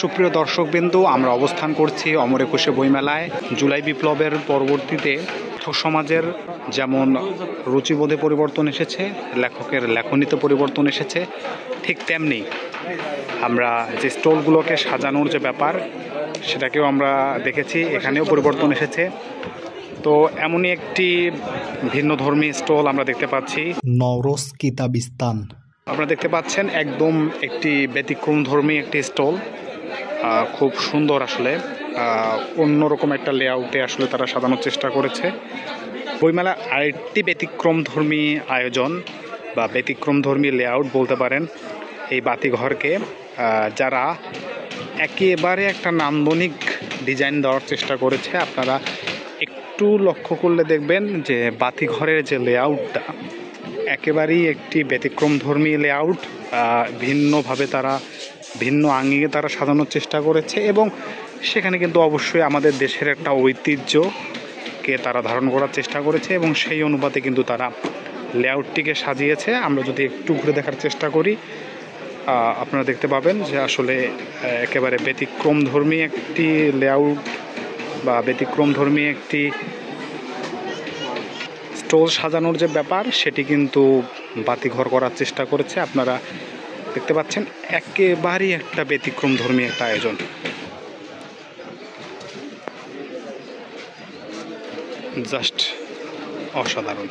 সুপ্রিয় দর্শকবৃন্দু, আমরা অবস্থান করছি অমর একুশে বইমেলায়। জুলাই বিপ্লবের পরবর্তীতে সমাজের যেমন রুচিবোধে পরিবর্তন এসেছে, লেখকের লেখনীতে পরিবর্তন এসেছে, ঠিক তেমনি আমরা যে স্টলগুলোকে সাজানোর যে ব্যাপার সেটাকেও আমরা দেখেছি, এখানেও পরিবর্তন এসেছে। তো এমনই একটি ভিন্নধর্মী স্টল আমরা দেখতে পাচ্ছি, নওরোজ কিতাবিস্তান। আপনারা দেখতে পাচ্ছেন একদম একটি ব্যতিক্রমধর্মী একটি স্টল, খুব সুন্দর। আসলে অন্যরকম একটা লেআউটে আসলে তারা সাজানোর চেষ্টা করেছে। বইমেলা আরেকটি ব্যতিক্রমধর্মী আয়োজন বা ব্যতিক্রমধর্মী লেআউট বলতে পারেন এই বাতিঘরকে, যারা একেবারে একটা নান্দনিক ডিজাইন দেওয়ার চেষ্টা করেছে। আপনারা একটু লক্ষ্য করলে দেখবেন যে বাতিঘরের যে লেআউটটা একেবারেই একটি ব্যতিক্রমধর্মী লেআউট। ভিন্নভাবে তারা ভিন্ন আঙ্গিকে তারা সাজানোর চেষ্টা করেছে এবং সেখানে কিন্তু অবশ্যই আমাদের দেশের একটা ঐতিহ্যকে তারা ধারণ করার চেষ্টা করেছে এবং সেই অনুপাতে কিন্তু তারা লেআউটটিকে সাজিয়েছে। আমরা যদি একটু ঘুরে দেখার চেষ্টা করি, আপনারা দেখতে পাবেন যে আসলে একেবারে ব্যতিক্রমধর্মী একটি লেআউট বা ব্যতিক্রমধর্মী একটি স্টল সাজানোর যে ব্যাপার সেটি কিন্তু বাতিঘর করার চেষ্টা করেছে। আপনারা দেখতে পাচ্ছেন একেবারেই একটা ব্যতিক্রমধর্মী একটা আয়োজন। জাস্ট অসাধারণ।